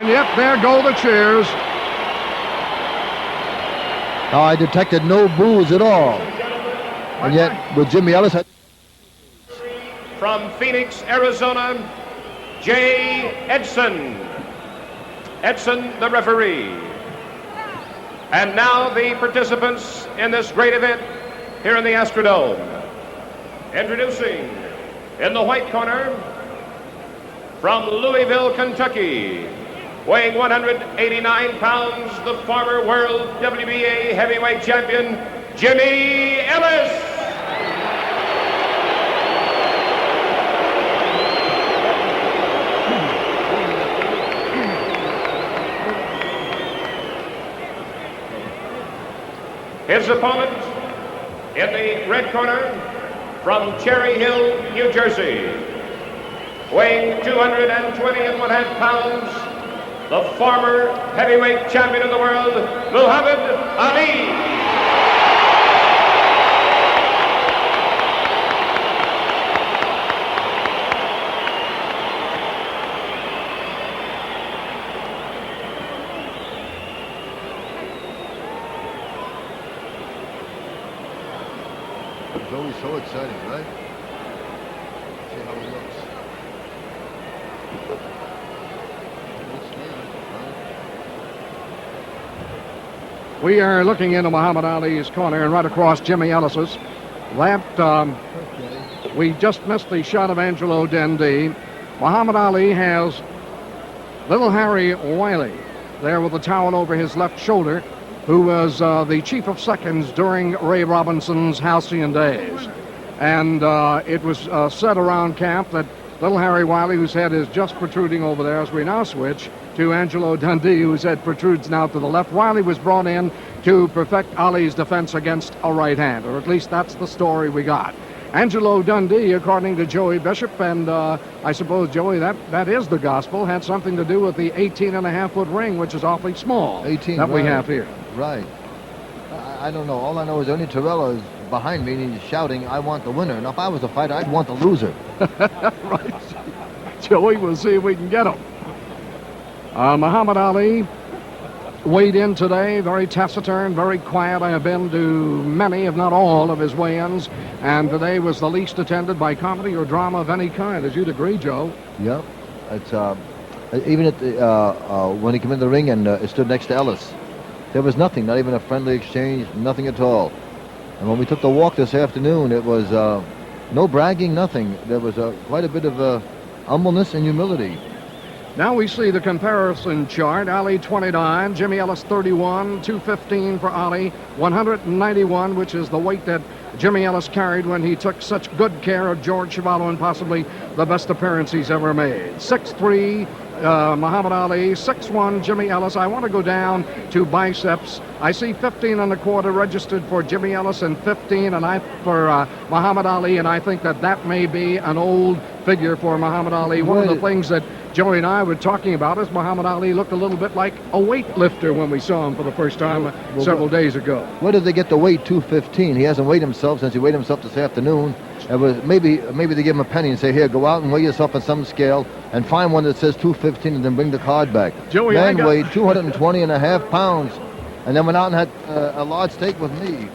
And yep, there go the cheers. Now, I detected no boos at all. And yet, with Jimmy Ellis... From Phoenix, Arizona, J. Edson. Edson, the referee. And now the participants in this great event here in the Astrodome. Introducing, in the white corner, from Louisville, Kentucky, weighing 189 pounds, the former world WBA heavyweight champion, Jimmy Ellis. His opponent in the red corner from Cherry Hill, New Jersey, weighing 220.5 pounds, the former heavyweight champion of the world, Muhammad Ali. It's always so exciting, right? See how it looks. We are looking into Muhammad Ali's corner and right across Jimmy Ellis's. We just missed the shot of Angelo Dundee. Muhammad Ali has little Harry Wiley there with the towel over his left shoulder, who was the chief of seconds during Ray Robinson's halcyon days. And it was said around camp that little Harry Wiley, whose head is just protruding over there, as we now switch to Angelo Dundee, whose head protrudes now to the left. Wiley was brought in to perfect Ali's defense against a right hand, or at least that's the story we got. Angelo Dundee, according to Joey Bishop, and I suppose, Joey, that is the gospel, had something to do with the 18.5-foot ring, which is awfully small, 18, that right. we have here. Right. I don't know. All I know is Ernie Torella is behind me and he's shouting, I want the winner. And if I was a fighter, I'd want the loser. Right. Joey, we'll see if we can get him. Muhammad Ali weighed in today, very taciturn, very quiet. I have been to many, if not all, of his weigh-ins, and today was the least attended by comedy or drama of any kind, as you'd agree, Joe. Yep. It's even at the, when he came in the ring and stood next to Ellis, there was nothing, not even a friendly exchange, nothing at all. And when we took the walk this afternoon, it was no bragging, nothing. There was quite a bit of humbleness and humility. Now we see the comparison chart. Ali 29, Jimmy Ellis 31, 215 for Ali, 191, which is the weight that Jimmy Ellis carried when he took such good care of George Chuvalo in possibly the best appearance he's ever made. 6'3", Muhammad Ali, 6'1", Jimmy Ellis. I want to go down to biceps. I see 15 1/4 registered for Jimmy Ellis and 15 for Muhammad Ali, and I think that may be an old figure for Muhammad Ali. One of the things that Joey and I were talking about is Muhammad Ali looked a little bit like a weightlifter when we saw him for the first time several days ago. Where did they get the weight 215? He hasn't weighed himself since he weighed himself this afternoon. It was maybe they give him a penny and say, here, go out and weigh yourself on some scale and find one that says 215 and then bring the card back. Joey, Man weighed 220.5 pounds and then went out and had a large steak with me.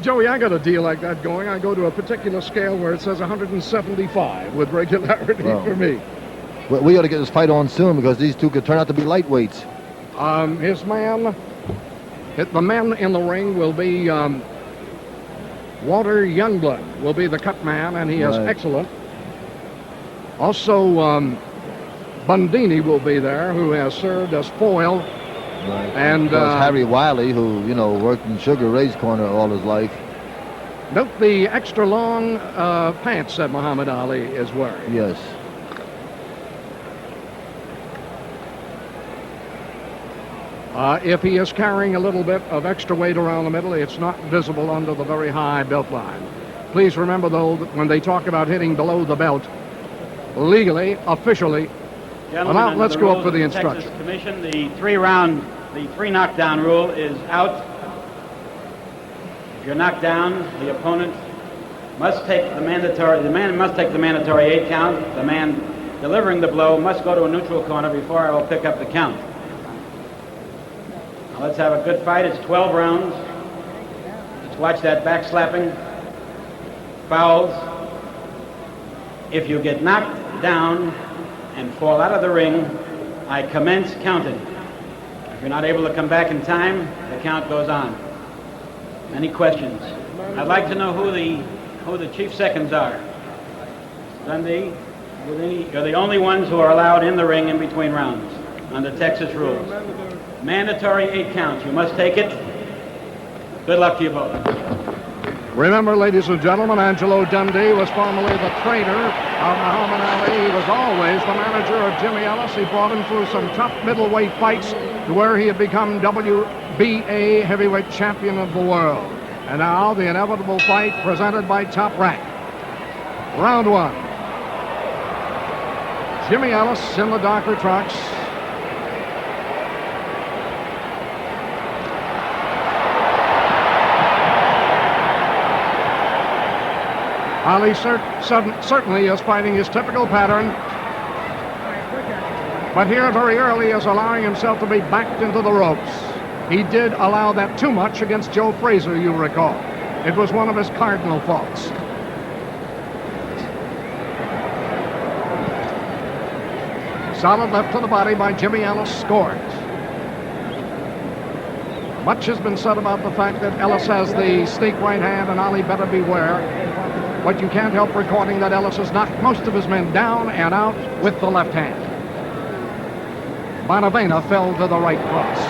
Joey, I got a deal like that going. I go to a particular scale where it says 175 with regularity for me. We ought to get this fight on soon because these two could turn out to be lightweights. The man in the ring will be Walter Youngblood will be the cut man, and he is excellent. Also, Bundini will be there, who has served as foil. Right. And Harry Wiley, who, worked in Sugar Ray's corner all his life. Note the extra long pants that Muhammad Ali is wearing. Yes. If he is carrying a little bit of extra weight around the middle, it's not visible under the very high belt line. Please remember, though, that when they talk about hitting below the belt, legally, officially, Gentlemen, let's go up for the instruction. Texas Commission, the three knockdown rule is out. If you're knocked down, the opponent must take the man must take the mandatory 8 count. The man delivering the blow must go to a neutral corner before I will pick up the count. Now let's have a good fight. It's 12 rounds. Let's watch that back slapping. Fouls. If you get knocked down and fall out of the ring, I commence counting. If you're not able to come back in time, the count goes on. Any questions? I'd like to know who the chief seconds are. Dundee, you're the only ones who are allowed in the ring in between rounds under Texas rules. Mandatory 8 counts. You must take it. Good luck to you both. Remember, ladies and gentlemen, Angelo Dundee was formerly the trainer of Muhammad Ali. He was always the manager of Jimmy Ellis. He brought him through some tough middleweight fights to where he had become WBA heavyweight champion of the world. And now the inevitable fight presented by Top Rank. Round 1. Jimmy Ellis in the darker trunks. Ali certainly is fighting his typical pattern, but here very early is allowing himself to be backed into the ropes. He did allow that too much against Joe Frazier, you recall. It was one of his cardinal faults. Solid left to the body by Jimmy Ellis scores. Much has been said about the fact that Ellis has the sneak right hand and Ali better beware. But you can't help recording that Ellis has knocked most of his men down and out with the left hand. Bonavena fell to the right cross.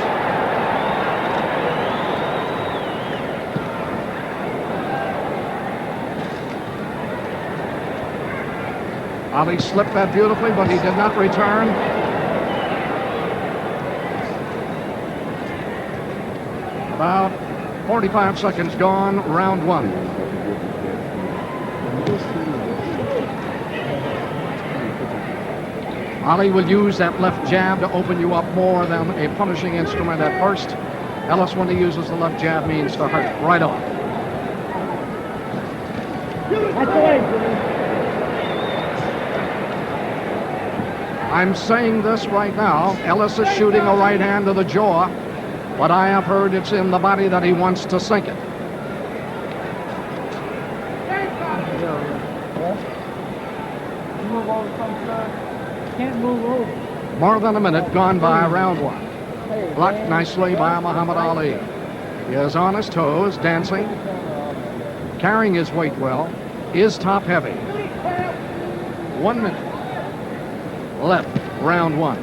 Ali slipped that beautifully, but he did not return. About 45 seconds gone, round 1. Ali will use that left jab to open you up more than a punishing instrument at first. Ellis, when he uses the left jab, means to hurt right off. I'm saying this right now. Ellis is shooting a right hand to the jaw, but I have heard it's in the body that he wants to sink it. Can't move over. More than a minute gone by round 1. Blocked nicely by Muhammad Ali. He is on his toes, dancing, carrying his weight well, is top heavy. 1 minute left, round 1.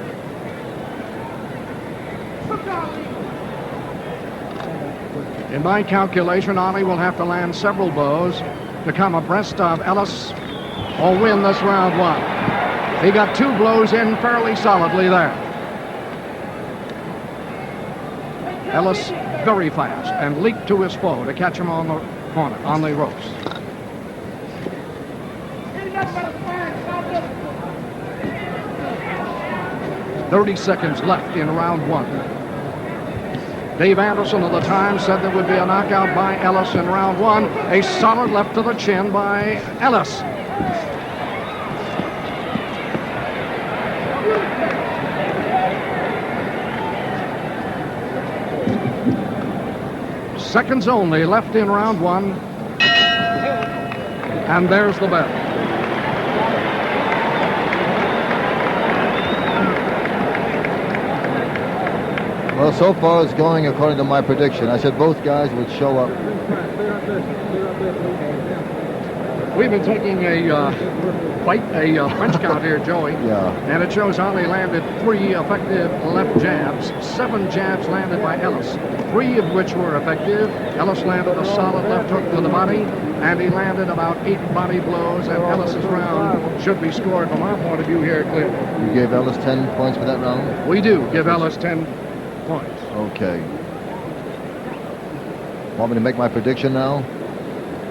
In my calculation, Ali will have to land several blows to come abreast of Ellis or win this round 1. He got 2 blows in fairly solidly there. Ellis very fast and leaped to his foe to catch him on the corner, on the ropes. "30 seconds left in round 1. Dave Anderson of the Times said there would be a knockout by Ellis in round 1. A solid left to the chin by Ellis. Seconds only left in round 1. And there's the bell. Well, so far it's going according to my prediction. I said both guys would show up. We've been taking a French count here, Joey. Yeah. And it shows Ali landed 3 effective left jabs, 7 jabs landed by Ellis, 3 of which were effective. Ellis landed a solid left hook to the body, and he landed about 8 body blows, and Ellis's round should be scored from our point of view here clearly. You gave Ellis 10 points for that round? We do give Ellis 10 points. Okay. Want me to make my prediction now?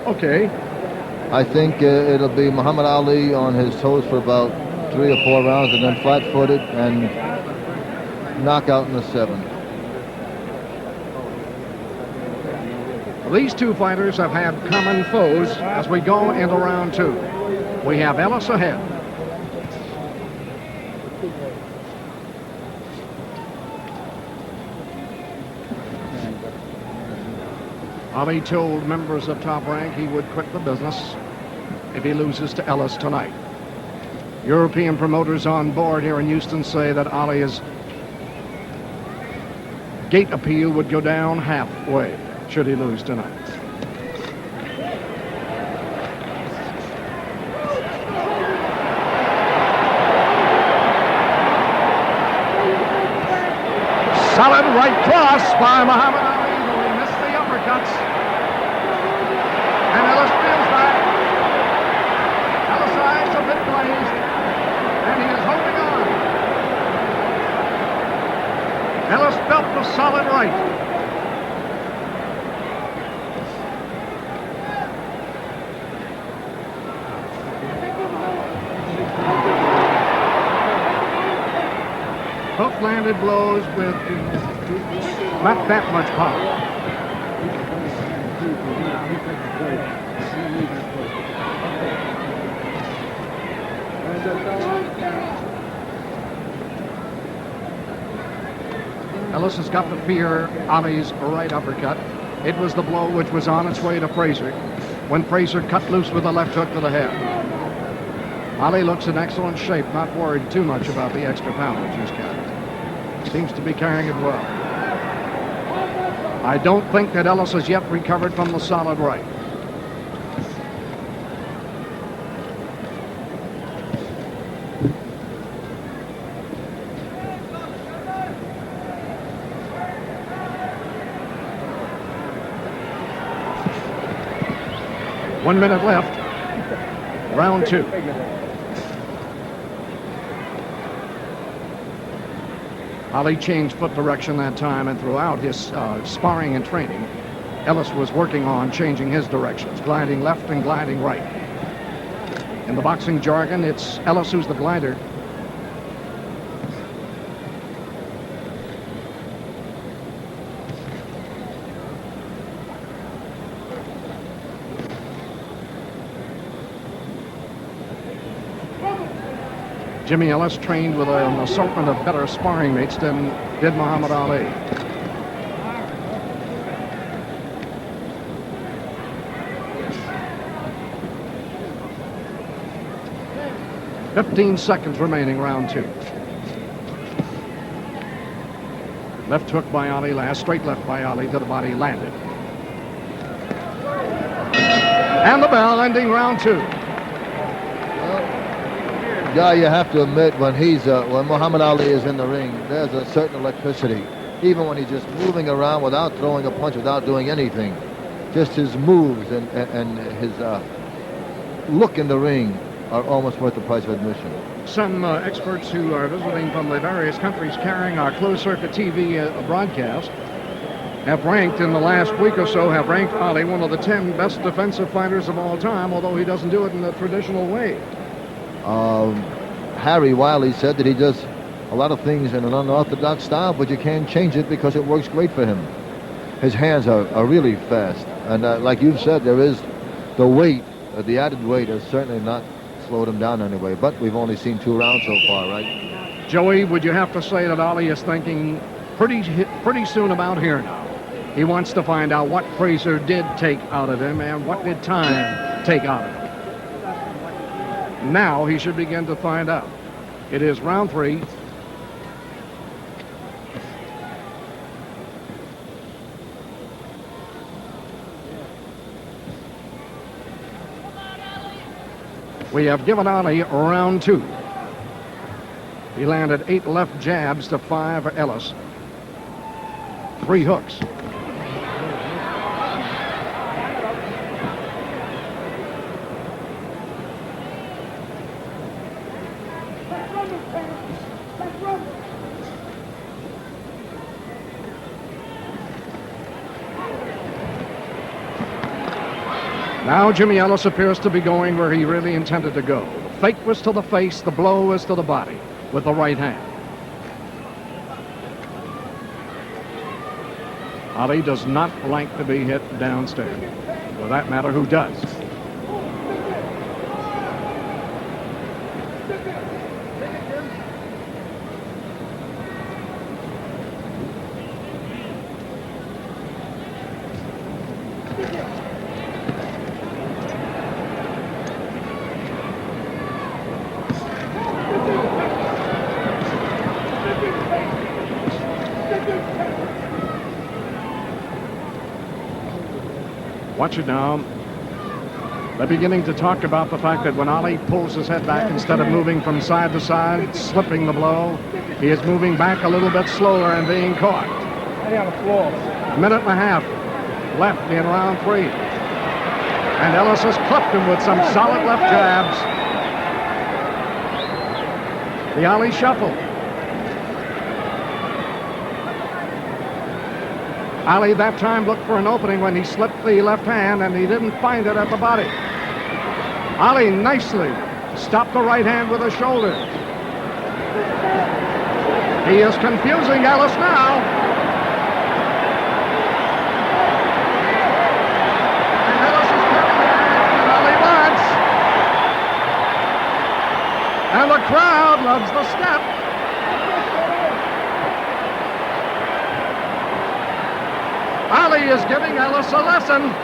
Okay. I think it'll be Muhammad Ali on his toes for about 3 or 4 rounds, and then flat-footed and knockout in the 7th. These 2 fighters have had common foes as we go into round 2. We have Ellis ahead. Ali told members of Top Rank he would quit the business if he loses to Ellis tonight. European promoters on board here in Houston say that Ali's gate appeal would go down halfway should he lose tonight. Solid right cross by Muhammad Ali, who missed the uppercuts. And Ellis feels back. Ellis' eyes a bit glazed, and he is holding on. Ellis felt the solid right. Hook-landed blows with not that much power. Ellis has got to fear Ali's right uppercut. It was the blow which was on its way to Frazier when Frazier cut loose with a left hook to the head. Ali looks in excellent shape, not worried too much about the extra poundage he's carrying. Seems to be carrying it well. I don't think that Ellis has yet recovered from the solid right. One minute left. Round two. Ali changed foot direction that time, and throughout his sparring and training, Ellis was working on changing his directions, gliding left and gliding right. In the boxing jargon, it's Ellis who's the glider. Jimmy Ellis trained with an assortment of better sparring mates than did Muhammad Ali. "15 seconds remaining, round two." Left hook by Ali last, straight left by Ali to the body, landed. And the bell, ending round two. Yeah, you have to admit when Muhammad Ali is in the ring, there's a certain electricity. Even when he's just moving around without throwing a punch, without doing anything, just his moves and his look in the ring are almost worth the price of admission. Some experts who are visiting from the various countries carrying our closed-circuit TV broadcast have ranked in the last week or so, have ranked Ali one of the 10 best defensive fighters of all time, although he doesn't do it in the traditional way. Harry Wiley said that he does a lot of things in an unorthodox style, but you can't change it because it works great for him. His hands are really fast, and like you've said, there is the weight, the added weight has certainly not slowed him down anyway, but we've only seen 2 rounds so far, right? Joey, would you have to say that Ali is thinking pretty soon about here now? He wants to find out what Frazier did take out of him and what did time take out of him. Now he should begin to find out. It is round 3. We have given Ali round 2. He landed 8 left jabs to 5 for Ellis. 3 hooks. Now Jimmy Ellis appears to be going where he really intended to go. The fake was to the face, the blow was to the body with the right hand. Ali does not like to be hit downstairs. For that matter, who does? Watch it now. They're beginning to talk about the fact that when Ali pulls his head back, instead of moving from side to side, slipping the blow, he is moving back a little bit slower and being caught. Minute and a half left in round 3. And Ellis has clipped him with some solid left jabs. The Ali shuffle. Ali that time looked for an opening when he slipped the left hand, and he didn't find it at the body. Ali nicely stopped the right hand with a shoulder. He is confusing Ellis now. And Ellis is getting what Ali wants. And the crowd loves the step. Ali is giving Ellis a lesson.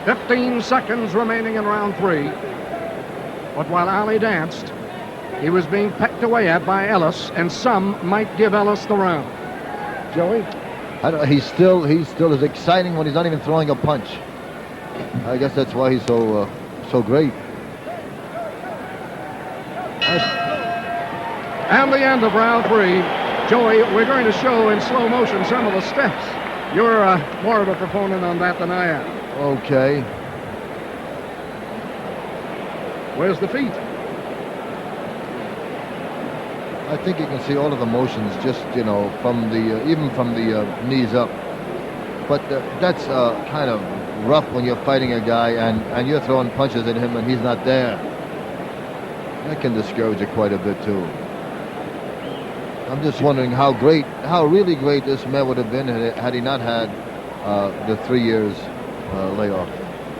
"15 seconds remaining in round 3. But while Ali danced, he was being pecked away at by Ellis, and some might give Ellis the round." Joey? He's still as exciting when he's not even throwing a punch. I guess that's why he's so great. And the end of round 3. Joey, we're going to show in slow motion some of the steps. You're more of a proponent on that than I am. Okay. Where's the feet? I think you can see all of the motions just, from the, even from the knees up. But that's kind of rough when you're fighting a guy and you're throwing punches at him and he's not there. That can discourage you quite a bit too. I'm just wondering how really great this man would have been had he not had the 3 years layoff.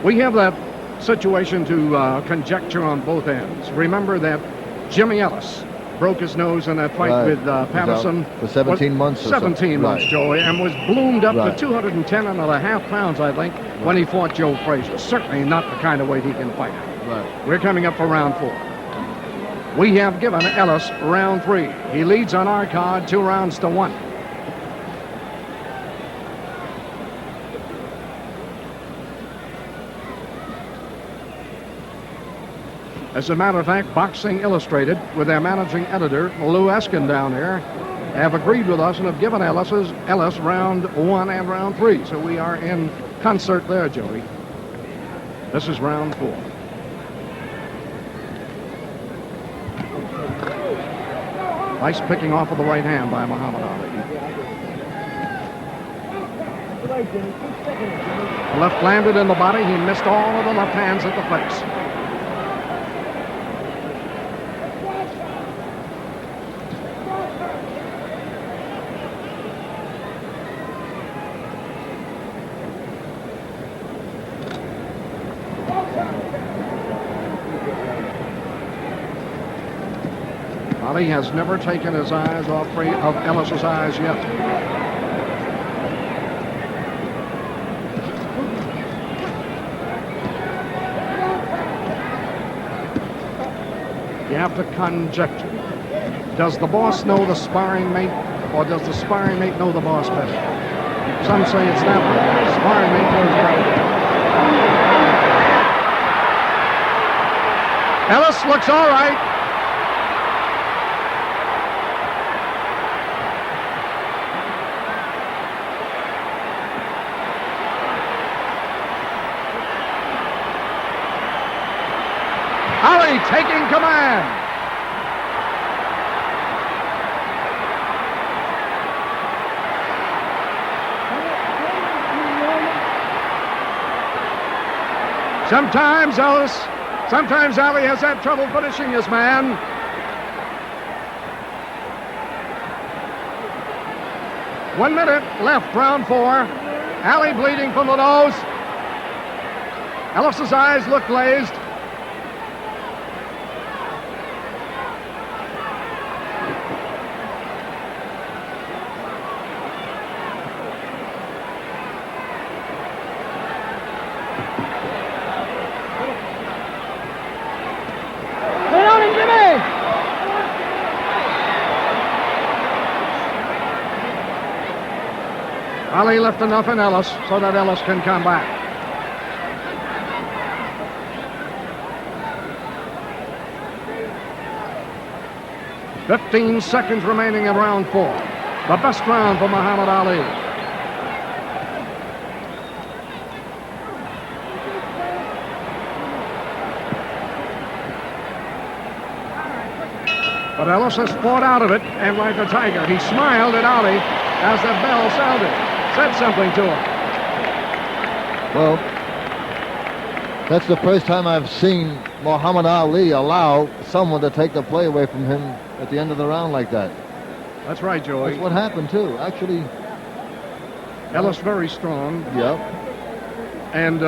We have that situation to conjecture on both ends. Remember that Jimmy Ellis broke his nose in that fight with Patterson. For 17 months or 17 months, right. Joey, and was bloomed up Right. to 210.5 pounds, I think, when he fought Joe Frazier. Certainly not the kind of weight he can fight at. Right. We're coming up for round 4. We have given Ellis round 3. He leads on our card 2 rounds to 1. As a matter of fact, Boxing Illustrated, with their managing editor, Lou Eskin down there, have agreed with us and have given Ellis round 1 and round 3. So we are in concert there, Joey. This is round 4. Nice picking off of the right hand by Muhammad Ali. The left landed in the body. He missed all of the left hands at the face. Ali has never taken his eyes off of Ellis's eyes yet. You have to conjecture. Does the boss know the sparring mate, or does the sparring mate know the boss better? Some say it's that way. The sparring mate knows better. Ellis looks all right. Ali taking command. Sometimes Ali has had trouble finishing his man. One minute left, round 4. Ali bleeding from the nose. Ellis's eyes look glazed. Ali left enough in Ellis so that Ellis can come back. "15 seconds remaining in round 4. The best round for Muhammad Ali. But Ellis has fought out of it, and like a tiger, he smiled at Ali as the bell sounded, said something to him. Well, that's the first time I've seen Muhammad Ali allow someone to take the play away from him at the end of the round like that. That's right, Joey. That's what happened, too. Actually, Ellis very strong. Yep. And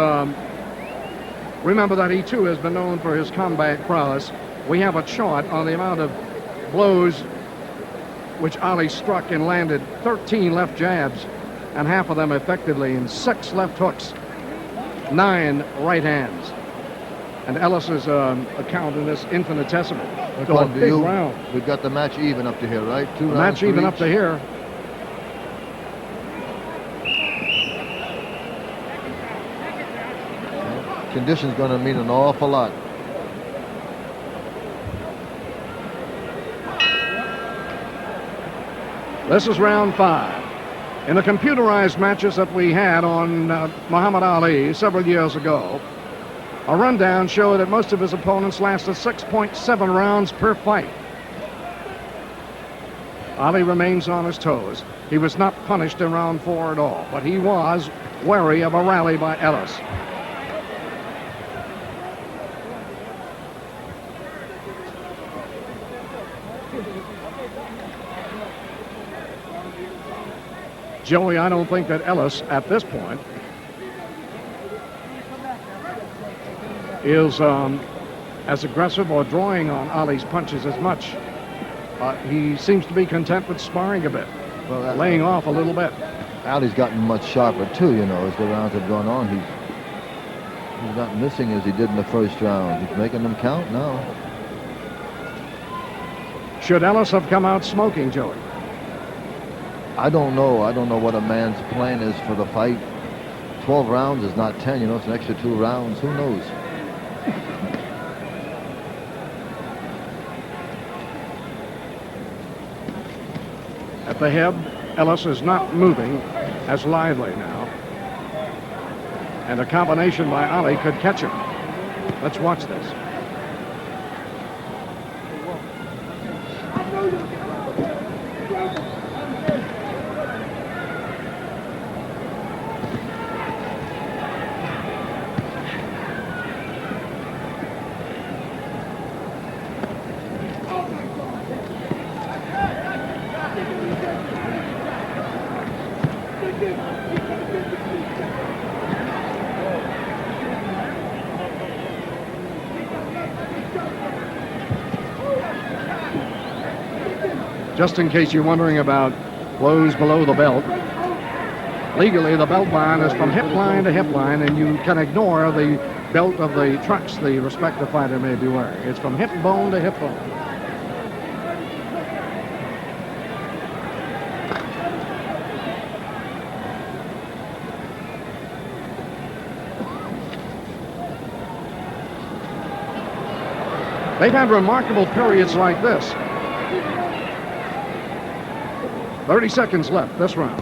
remember that he, too, has been known for his combat prowess. We have a chart on the amount of blows which Ali struck and landed. 13 left jabs, and half of them effectively, and 6 left hooks, 9 right hands. And Ellis's account in this infinitesimal. So a big round. We've got the match even up to here, right? Two rounds. Match even up to here. Condition's going to mean an awful lot. This is round 5. In the computerized matches that we had on Muhammad Ali several years ago, a rundown showed that most of his opponents lasted 6.7 rounds per fight. Ali remains on his toes. He was not punished in round 4 at all, but he was wary of a rally by Ellis. Joey, I don't think that Ellis, at this point, is as aggressive or drawing on Ali's punches as much. He seems to be content with sparring a bit, laying off a little bit. Ali's gotten much sharper, too, you know, as the rounds have gone on. He's not missing as he did in the first round. He's making them count now. Should Ellis have come out smoking, Joey? I don't know. I don't know what a man's plan is for the fight. 12 rounds is not 10, you know, it's an extra 2 rounds. Who knows? At the head, Ellis is not moving as lively now. And a combination by Ali could catch him. Let's watch this. Just in case you're wondering about blows below the belt, legally the belt line is from hip line to hip line, and you can ignore the belt of the trunks the respective fighter may be wearing. It's from hip bone to hip bone. They've had remarkable periods like this. 30 seconds left this round.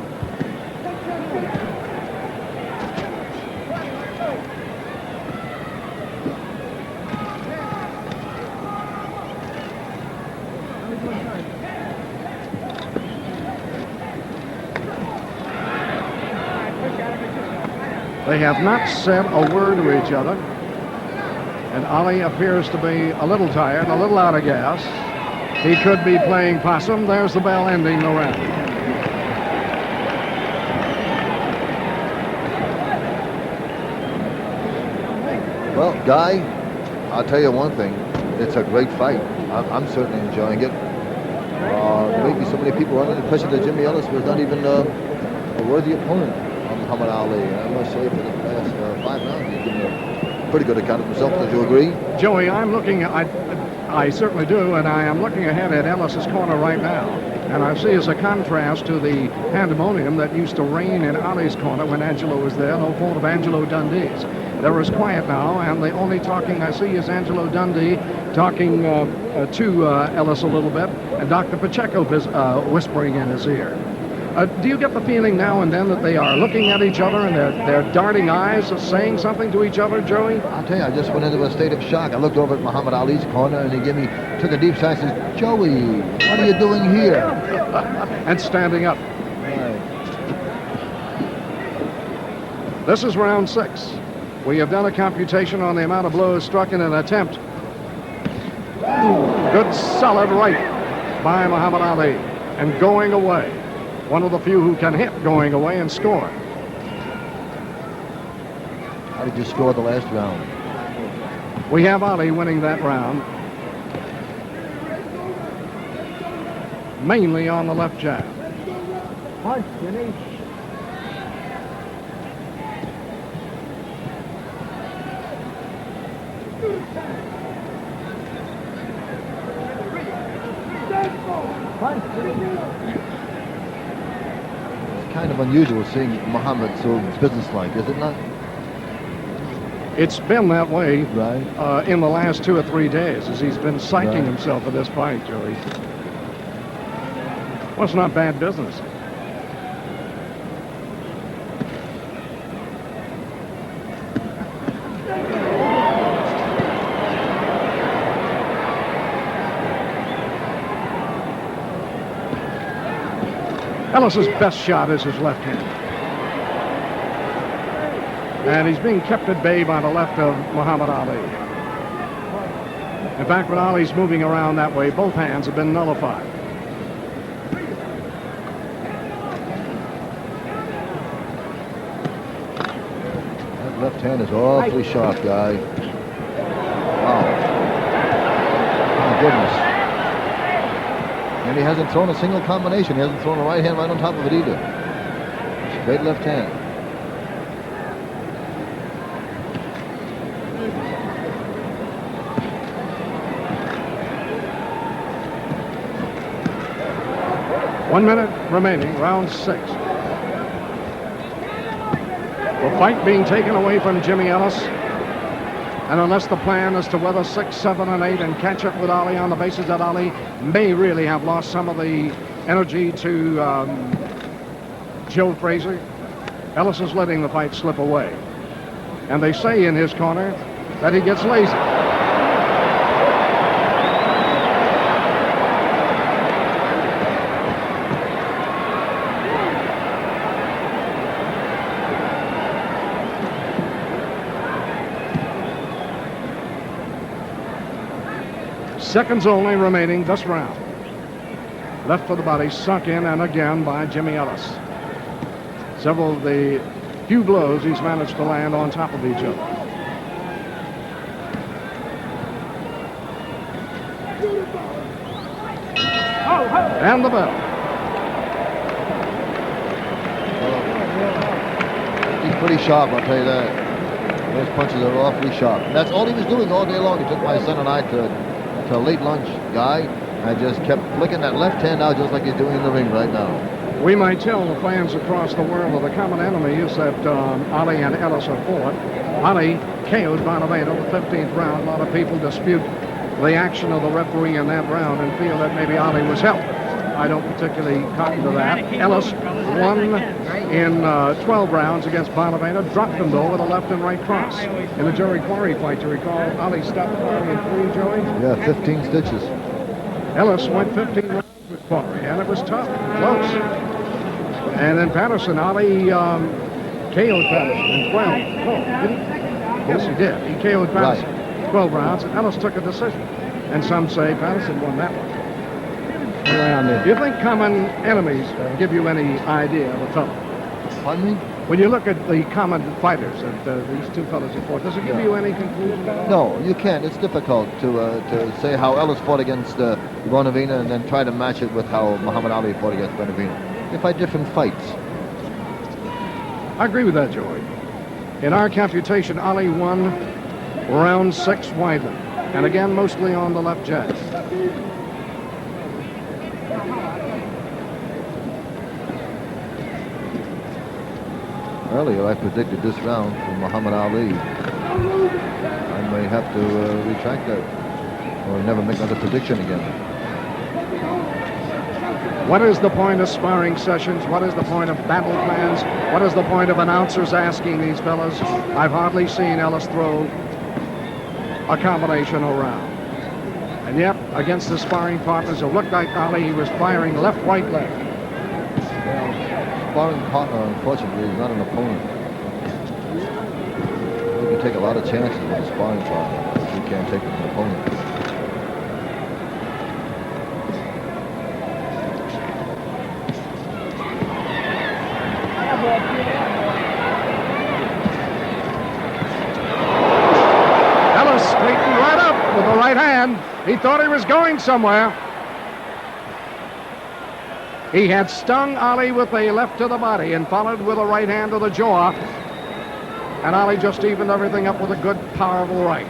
They have not said a word to each other, and Ali appears to be a little tired, a little out of gas. He could be playing possum. There's the bell ending the round. Well, Guy, I'll tell you one thing. It's a great fight. I'm certainly enjoying it. Maybe so many people were under the impression that Jimmy Ellis was not even a worthy opponent on Muhammad Ali. And I must say, for the past 5 rounds, he's given a pretty good account of himself. Don't you agree? Joey, I'm looking at... I certainly do, and I am looking ahead at Ellis's corner right now. And I see as a contrast to the pandemonium that used to reign in Ali's corner when Angelo was there. No fault of Angelo Dundee's. There is quiet now, and the only talking I see is Angelo Dundee talking to Ellis a little bit, and Dr. Pacheco whispering in his ear. Do you get the feeling now and then that they are looking at each other and they're darting eyes, saying something to each other, Joey? I'll tell you, I just went into a state of shock. I looked over at Muhammad Ali's corner, and he took a deep sigh and says, "Joey, what are you doing here?" And standing up. Right. This is round 6. We have done a computation on the amount of blows struck in an attempt. Good solid right by Muhammad Ali, and going away. One of the few who can hit going away and score. How did you score the last round? We have Ali winning that round, mainly on the left jab. Punch, Jimmy. Punch, Jimmy. Kind of unusual seeing Muhammad so businesslike, is it not? It's been that way Right. in the last 2 or 3 days as he's been psyching Right. himself for this fight, Joey. Well, it's not bad business. Ellis's best shot is his left hand. And he's being kept at bay by the left of Muhammad Ali. In fact, when Ali's moving around that way, both hands have been nullified. That left hand is awfully sharp, guy. Wow. My goodness. And he hasn't thrown a single combination. He hasn't thrown a right hand right on top of it either. Straight left hand. One minute remaining, round 6. The fight being taken away from Jimmy Ellis. And unless the plan is to weather 6, 7, and 8 and catch up with Ali on the basis that Ali may really have lost some of the energy to Joe Frazier, Ellis is letting the fight slip away. And they say in his corner that he gets lazy. Seconds only remaining this round. Left for the body, sunk in and again by Jimmy Ellis. Several of the few blows he's managed to land on top of each other. And the bell. He's pretty sharp, I'll tell you that. Those punches are awfully sharp. And that's all he was doing all day long. He took my son and I to a late lunch, guy. I just kept flicking that left hand out just like he's doing in the ring right now. We might tell the fans across the world that the common enemy is that Ali and Ellis have fought. Ali KO'd Bonavento the 15th round. A lot of people dispute the action of the referee in that round and feel that maybe Ali was helped. I don't particularly cotton to that. Ellis won in 12 rounds against Bonavento, dropped him though with a left and right cross. In the Jerry Quarry fight, you recall, Ali stopped Quarry in 3, Joey? Yeah, 15 stitches. Ellis went 15 rounds with Quarry, and it was tough, close. And then Patterson, Ali KO'd Patterson in 12. Oh, did he? Yes, he did. He KO'd Patterson. Right. 12 rounds, and Ellis took a decision. And some say Patterson won that one. Do you think common enemies give you any idea of a fellow? Pardon me? When you look at the common fighters that these two fellows have fought, does it give you any conclusion at all? No, you can't. It's difficult to say how Ellis fought against Bonavena and then try to match it with how Muhammad Ali fought against Bonavena. They fight different fights. I agree with that, Joey. In our computation, Ali won round 6 widely, and again mostly on the left jab. Earlier, I predicted this round for Muhammad Ali. I may have to retract that or never make another prediction again. What is the point of sparring sessions? What is the point of battle plans? What is the point of announcers asking these fellas? I've hardly seen Ellis throw a combination around. And yet, against the sparring partners, it looked like Ali, he was firing left, right, left. Well, sparring partner, unfortunately, is not an opponent. You can take a lot of chances with a sparring partner. You can't take with an opponent. Ellis straightened right up with the right hand. He thought he was going somewhere. He had stung Ali with a left to the body and followed with a right hand to the jaw. And Ali just evened everything up with a good, powerful right.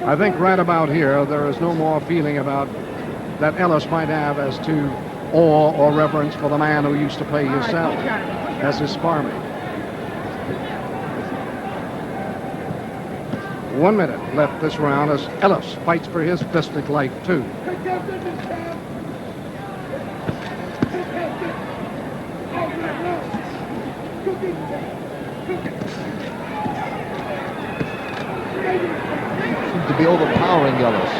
I think right about here, there is no more feeling about that Ellis might have as to awe or reverence for the man who used to pay his salary as his sparring. 1 minute left this round as Ellis fights for his fistic life, too. Seems to be overpowering Ellis.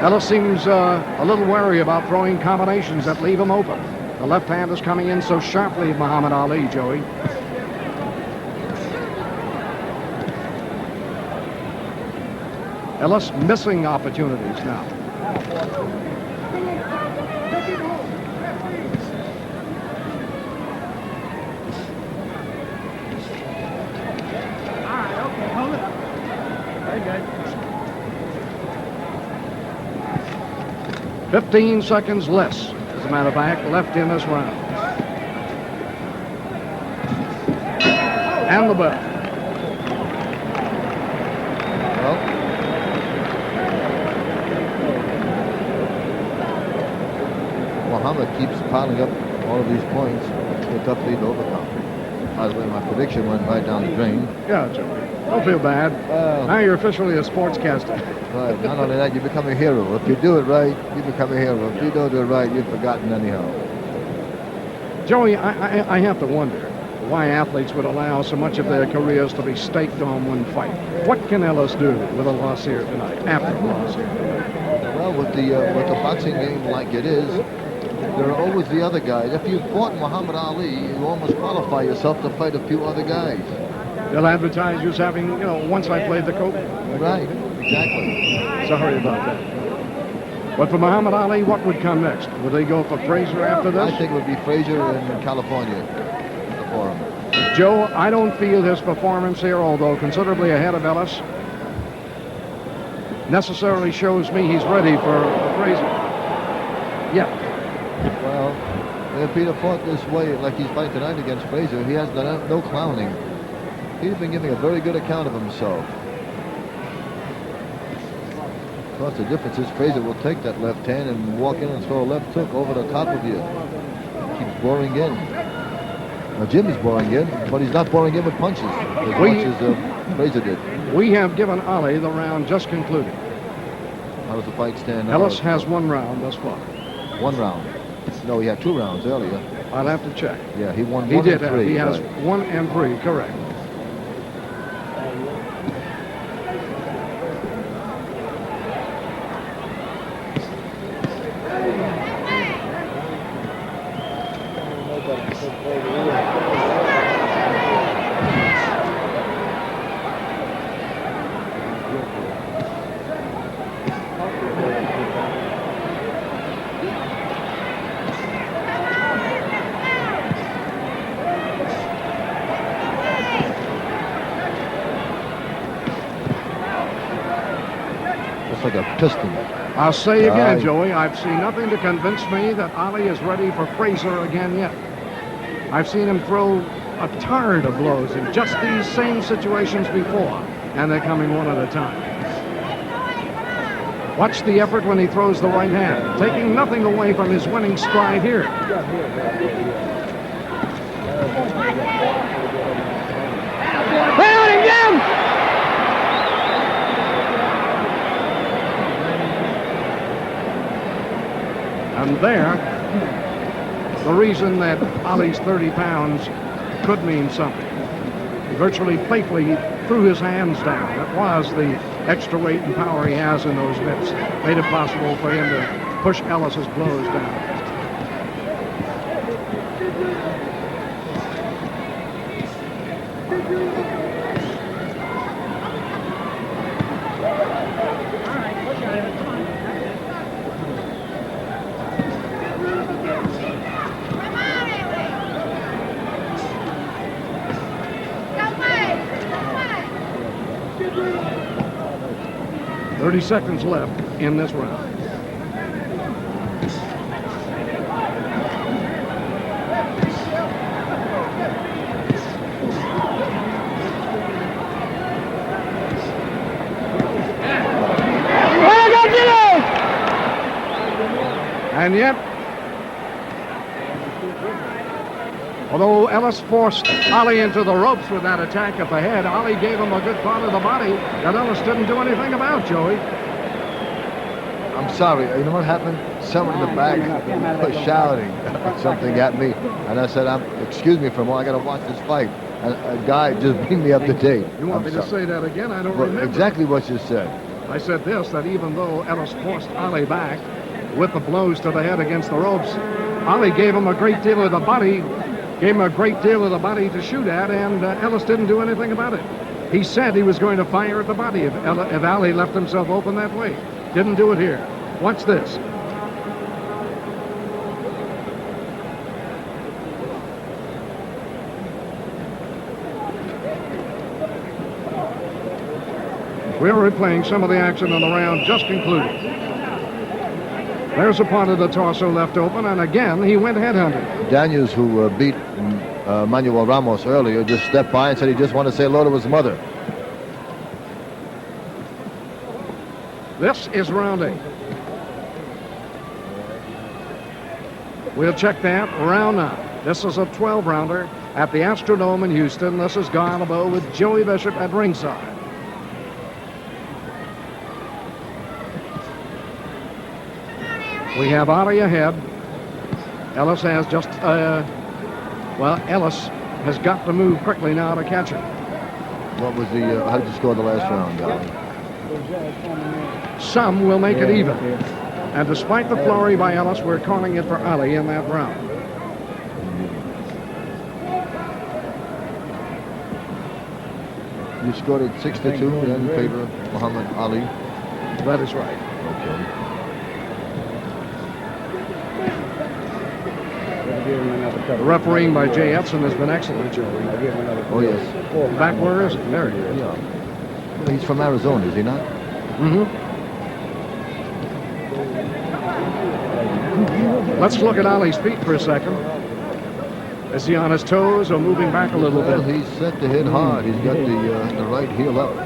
Ellis seems a little wary about throwing combinations that leave him open. The left hand is coming in so sharply at Muhammad Ali, Joey. Ellis missing opportunities now. All right, okay, hold it. Very good. 15 seconds less, as a matter of fact, left in this round. And the bell. Well, Muhammad keeps piling up all of these points. It's a tough lead to overcome. By the way, my prediction went right down the drain. Yeah, Joey. Don't feel bad. Now you're officially a sportscaster. Right. Not only that, you become a hero. If you do it right, you become a hero. If you don't do it right, you're forgotten anyhow. Joey, I have to wonder why athletes would allow so much of their careers to be staked on one fight. What can Ellis do with a loss here tonight, after a loss here tonight? Well, with the boxing game like it is, there are always the other guys. If you fought Muhammad Ali, you almost qualify yourself to fight a few other guys. They'll advertise you as having, once I played the coach. Right, exactly. Sorry about that. But for Muhammad Ali, what would come next? Would they go for Frazier after this? I think it would be Frazier in California for him. Joe, I don't feel his performance here, although considerably ahead of Ellis, necessarily shows me he's ready for Frazier. Yeah. Well, if he'd have fought this way, like he's fighting tonight against Frazier, he has done no clowning. He's been giving a very good account of himself. Of course, the difference is Frazier will take that left hand and walk in and throw a left hook over the top of you. Keeps boring in. Now, Jimmy's boring in, but he's not boring in with punches as much as Frazier did. We have given Ali the round just concluded. How does the fight stand now? Ellis has 1 round thus far. 1 round. No, he had 2 rounds earlier. I'll have to check. Yeah, he won He 1 did and have. 3. He has right. 1 and 3, correct. Like a piston. I'll say again, Aye. Joey, I've seen nothing to convince me that Ali is ready for Frazier again yet. I've seen him throw a torrent of blows in just these same situations before, and they're coming one at a time. Watch the effort when he throws the right hand, taking nothing away from his winning stride here. And there, the reason that Ali's 30 pounds could mean something. He virtually playfully threw his hands down. It was the extra weight and power he has in those mitts made it possible for him to push Ellis's blows down. Come on, Ellie. 30 seconds left in this round. And yet, although Ellis forced Ali into the ropes with that attack at the head, Ali gave him a good part of the body that Ellis didn't do anything about, Joey. I'm sorry. You know what happened? Someone in the back was shouting something at me, and I said, "Excuse me for a moment. I got to watch this fight." And a guy just bring me up to date. You want me to say that again? I don't remember. Exactly what you said. I said this, that even though Ellis forced Ali back with the blows to the head against the ropes, Ali gave him a great deal of the body, to shoot at, and Ellis didn't do anything about it. He said he was going to fire at the body if Ali left himself open that way. Didn't do it here. Watch this. We're replaying some of the action in the round just concluded. There's a part of the torso left open, and again, he went headhunting. Daniels, who beat Manuel Ramos earlier, just stepped by and said he just wanted to say hello to his mother. This is round 8. We'll check that round 9. This is a 12-rounder at the Astrodome in Houston. This is Guy LeBeau with Joey Bishop at ringside. We have Ali ahead. Ellis has just, Ellis has got to move quickly now to catch him. What was the, how did you score the last round, Dolly? Some will make it even. And despite the flurry by Ellis, we're calling it for Ali in that round. You scored it 6-2 in favor of Muhammad Ali. That is right. Okay. The refereeing by Jay Edson has been excellent, Joey. Oh, yes. Back where is he? There he is. Yeah. He's from Arizona, is he not? Mm-hmm. Let's look at Ali's feet for a second. Is he on his toes or moving back a little Well, bit? he's set to hit hard. He's got the right heel up. No.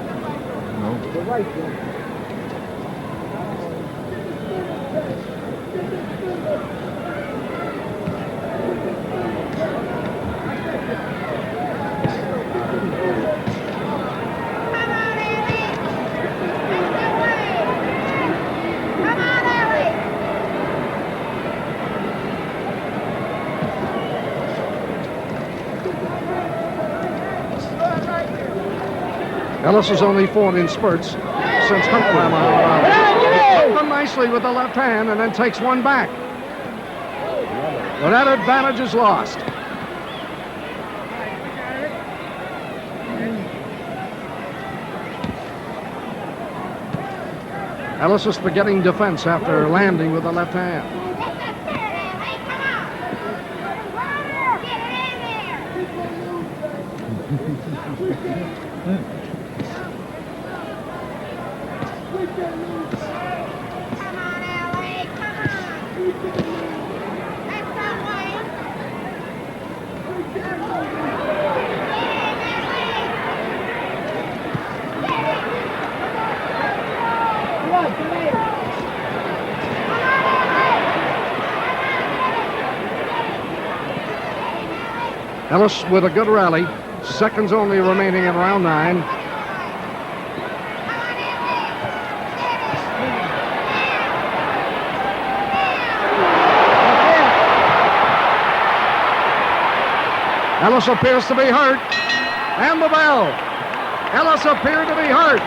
Ellis has only fought in spurts since Hunt Muhammad Ali. He took them nicely with the left hand and then takes one back. But that advantage is lost. Ellis is forgetting defense after landing with the left hand. Ellis with a good rally. Seconds only remaining in round 9. Ellis appears to be hurt. And the bell. Ellis appeared to be hurt.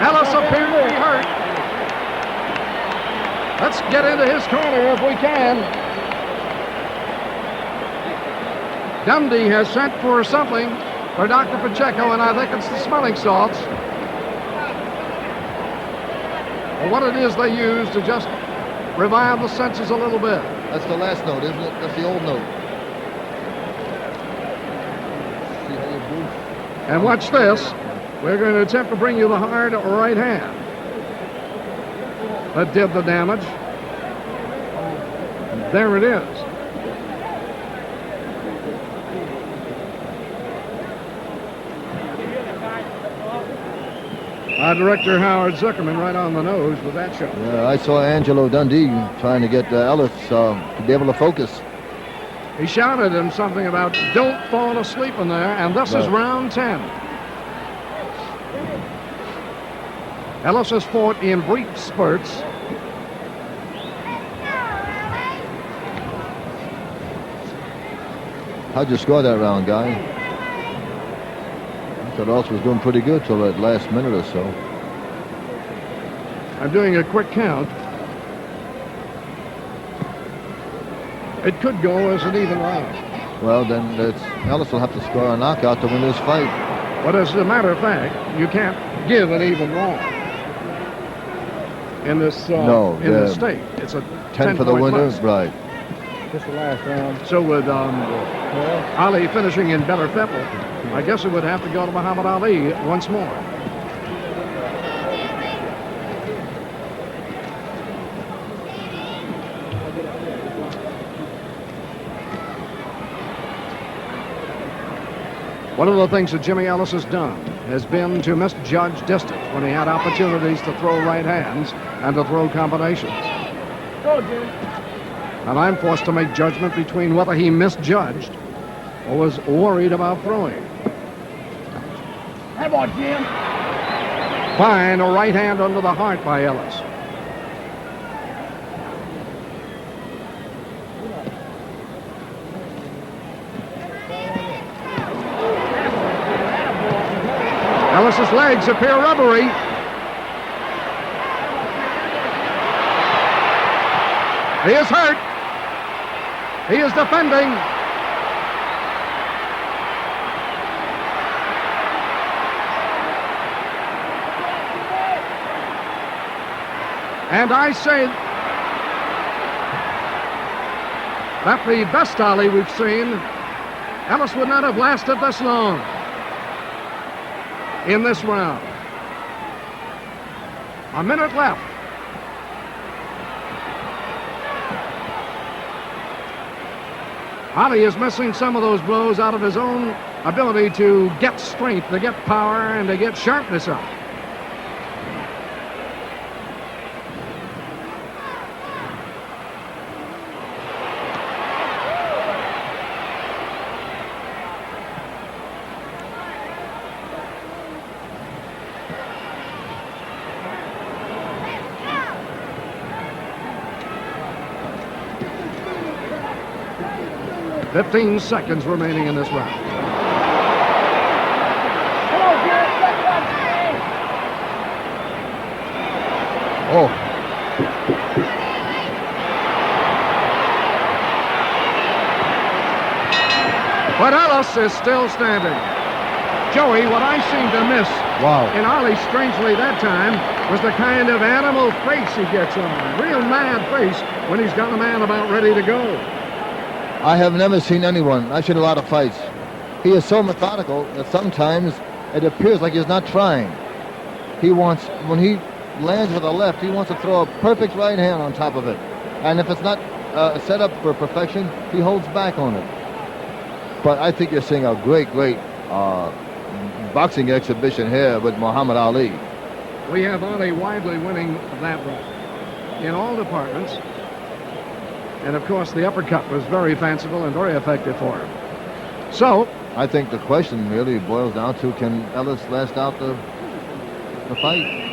Ellis appeared to be hurt. Let's get into his corner if we can. Dundee has sent for something for Dr. Pacheco, and I think it's the smelling salts. Or what it is they use to just revive the senses a little bit. That's the last note, isn't it? That's the old note. See how you move? And watch this. We're going to attempt to bring you the hard right hand. That did the damage. There it is. Our director, Howard Zuckerman, right on the nose with that shot. Yeah, I saw Angelo Dundee trying to get Ellis to be able to focus. He shouted him something about don't fall asleep in there, and this is round 10. Ellis has fought in brief spurts. How'd you score that round, Guy? I thought Ellis was doing pretty good till that last minute or so. I'm doing a quick count. It could go as an even round. Well, then Ellis will have to score a knockout to win this fight. But as a matter of fact, you can't give an even round in this this state. It's a 10 for the winner, right? Just the last round. So with Ali finishing in better fettle, I guess it would have to go to Muhammad Ali once more. One of the things that Jimmy Ellis has done has been to misjudge distance when he had opportunities to throw right hands and to throw combinations. Go, Jim. And I'm forced to make judgment between whether he misjudged or was worried about throwing. How about Jim? Fine, a right hand under the heart by Ellis. Ellis's legs appear rubbery. He is hurt. He is defending. And I say that the best Ali we've seen, Ellis would not have lasted this long in this round. A minute left. Ali is missing some of those blows out of his own ability to get strength, to get power, and to get sharpness up. Fifteen seconds remaining in this round. Oh. But Ellis is still standing. Joey, what I seem to miss in Ali strangely that time was the kind of animal face he gets on. Real mad face when he's got a man about ready to go. I have never seen anyone. I've seen a lot of fights. He is so methodical that sometimes it appears like he's not trying. He wants, when he lands with a left, he wants to throw a perfect right hand on top of it. And if it's not set up for perfection, he holds back on it. But I think you're seeing a great boxing exhibition here with Muhammad Ali. We have Ali widely winning that round in all departments. And, of course, the uppercut was very fanciful and very effective for him. So, I think the question really boils down to, can Ellis last out the fight?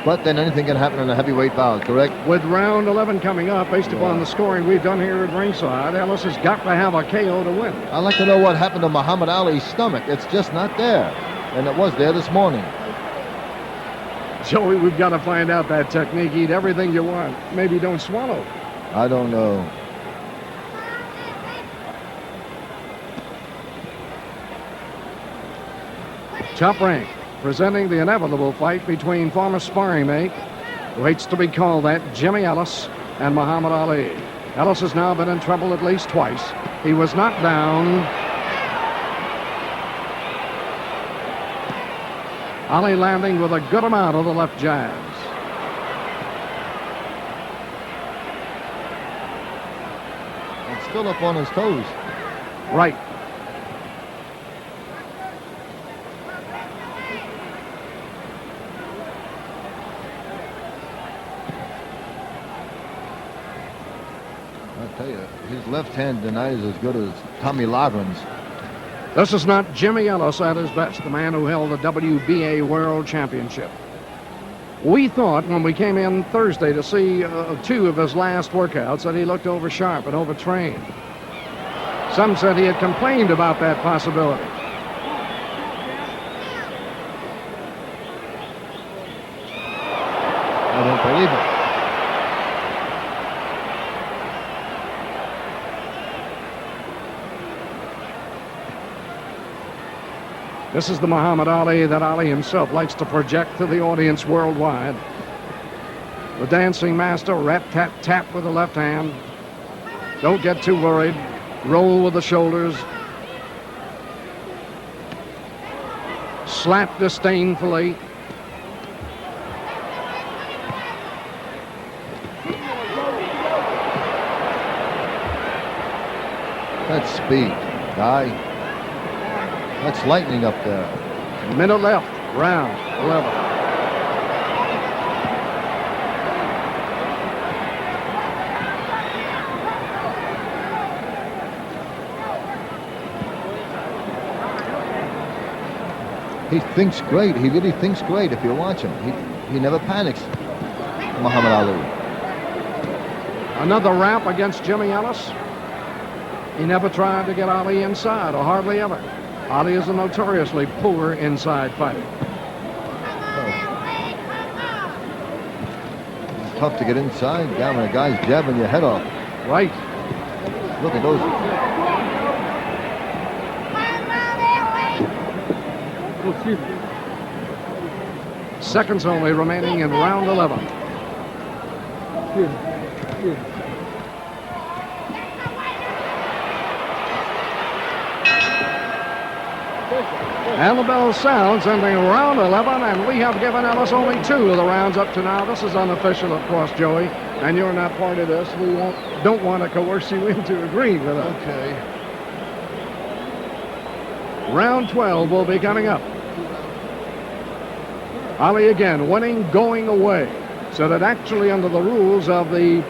But then anything can happen in a heavyweight bout, correct? with round 11 coming up, based upon the scoring we've done here at ringside, Ellis has got to have a KO to win. I'd like to know what happened to Muhammad Ali's stomach. It's just not there. And it was there this morning. Joey, we've got to find out that technique. Eat everything you want. Maybe don't swallow. I don't know. Top Rank presenting the inevitable fight between former sparring mate, who hates to be called that, Jimmy Ellis, and Muhammad Ali. Ellis has now been in trouble at least twice. He was knocked down. Ali landing with a good amount of the left jabs. And still up on his toes. Right. I tell you, his left hand tonight is as good as Tommy Loughran's. This is not Jimmy Ellis at his best, the man who held the WBA World Championship. We thought when we came in Thursday to see two of his last workouts that he looked over sharp and overtrained. Some said he had complained about that possibility. I don't believe it. This is the Muhammad Ali that Ali himself likes to project to the audience worldwide. The dancing master, rat-tat-tap with the left hand. Don't get too worried. Roll with the shoulders. Slap disdainfully. That's speed, guy. That's lightning up there. Minute left, round 11. He thinks great. He really thinks great if you watch him. He never panics, Muhammad Ali. Another wrap against Jimmy Ellis. He never tried to get Ali inside, or hardly ever. Ali is a notoriously poor inside fighter. It's tough to get inside. Yeah, when a guy's jabbing your head off. Right. Look at those. Seconds only remaining in round 11. And the bell sounds, ending round 11, and we have given Ellis only 2 of the rounds up to now. This is unofficial, of course, Joey, and you're not part of this. We don't want to coerce you into agreeing with us. Okay. Round 12 will be coming up. Ali again winning, going away. So that actually under the rules of the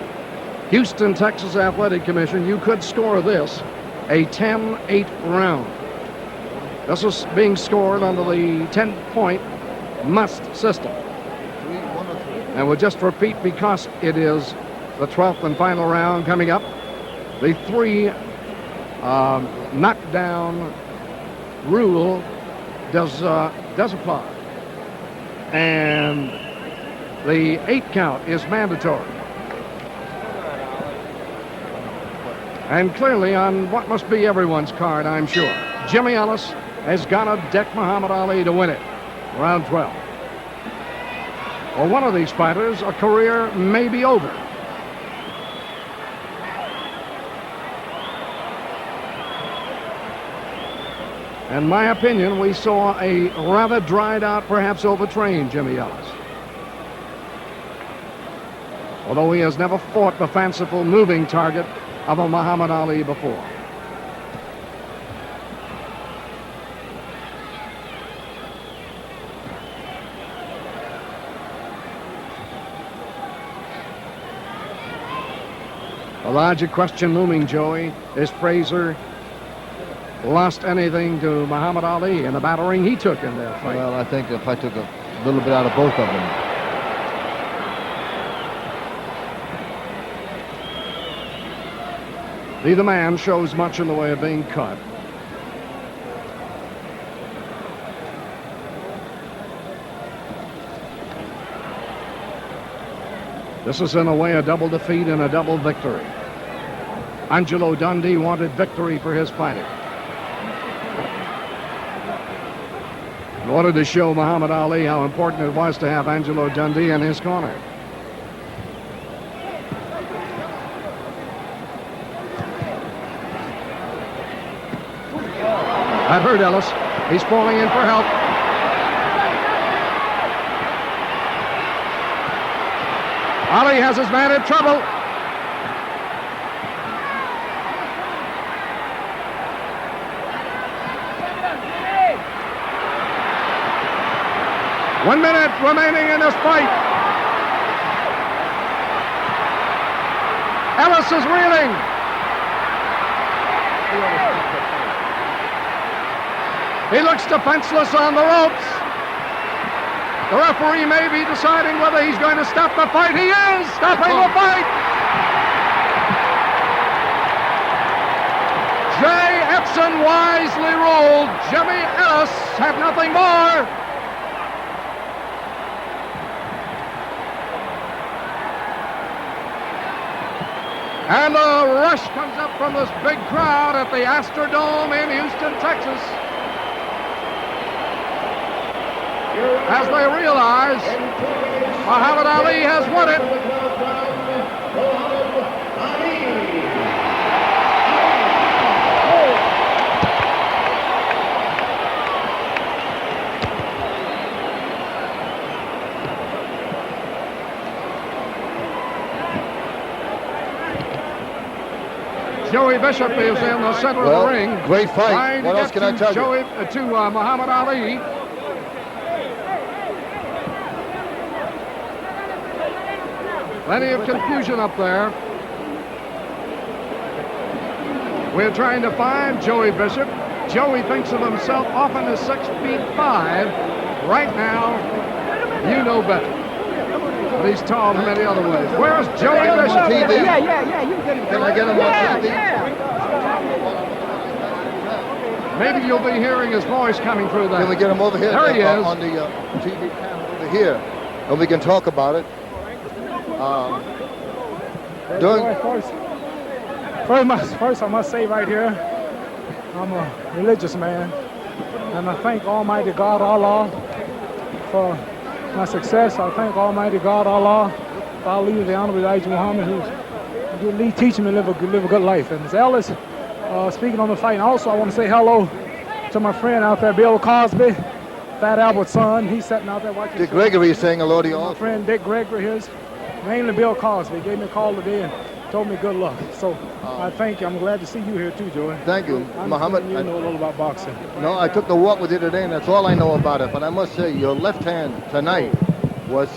Houston, Texas Athletic Commission, you could score this a 10-8 round. This is being scored under the 10-point must system. And we'll just repeat, because it is the 12th and final round coming up, the 3 knockdown rule does apply. And the 8 count is mandatory. And clearly on what must be everyone's card, I'm sure, Jimmy Ellis has got to deck Muhammad Ali to win it. Round 12. For one of these fighters, a career may be over. In my opinion, we saw a rather dried out, perhaps overtrained Jimmy Ellis. Although he has never fought the fanciful moving target of a Muhammad Ali before. A larger question looming, Joey. Is Frazier lost anything to Muhammad Ali in the battering he took in their fight? Well, I think the fight took a little bit out of both of them. Neither man shows much in the way of being cut. This is in a way a double defeat and a double victory. Angelo Dundee wanted victory for his fighter. In order to show Muhammad Ali how important it was to have Angelo Dundee in his corner. That hurt Ellis. He's falling in for help. Ali has his man in trouble. One minute remaining in this fight. Ellis is reeling. He looks defenseless on the ropes. The referee may be deciding whether he's going to stop the fight. He is stopping the fight. Edson wisely ruled. Jimmy Ellis had nothing more. And a rush comes up from this big crowd at the Astrodome in Houston, Texas, as they realize Muhammad Ali has won it. Joey Bishop is in the center of the ring. Great fight. What else can I tell you? Muhammad Ali. Plenty of confusion up there. We're trying to find Joey Bishop. Joey thinks of himself often as 6'5". Right now, you know better. But he's tall in many other ways. Where's Joey Bishop? Yeah. You can I get him on TV? Maybe you'll be hearing his voice coming through there. Can we get him over here? There he is. On the TV panel over here. And we can talk about it. First, I must say right here, I'm a religious man, and I thank Almighty God Allah for my success. I thank Almighty God Allah for our leader, the Honorable Elijah Muhammad, who's teaching me to live a good life. And as Ellis speaking on the fight, and also I want to say hello to my friend out there, Bill Cosby, Fat Albert's son. He's sitting out there watching. Dick Gregory is saying hello to you all. My friend Dick Gregory here, mainly Bill Cosby, gave me a call today and told me good luck. So I thank you. I'm glad to see you here too, Joey. Thank you, Muhammad. You know a little about boxing. No, I took the walk with you today, and that's all I know about it. But I must say, your left hand tonight was,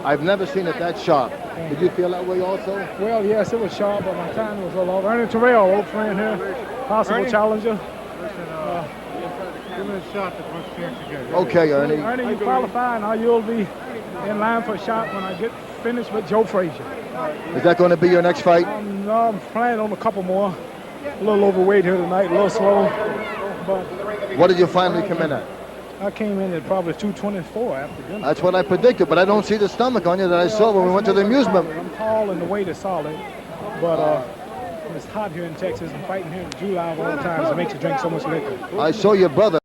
I've never seen it that sharp. Did you feel that way also? Well, yes, it was sharp, but my time was a little off. Ernie Terrell, old friend here, possible challenger. Give me a shot the first chance you get. Okay, Ernie. Ernie, you qualify, and you'll be in line for a shot when I get finished with Joe Frazier. Is that going to be your next fight? I'm planning on a couple more. A little overweight here tonight, a little slow. But what did you finally come in at? I came in at probably 224 after dinner. That's what I predicted, but I don't see the stomach on you that I saw when we went to the amusement. I'm tall and the weight is solid, but it's hot here in Texas, and fighting here in July of all times, it makes you drink so much liquor. I saw your brother.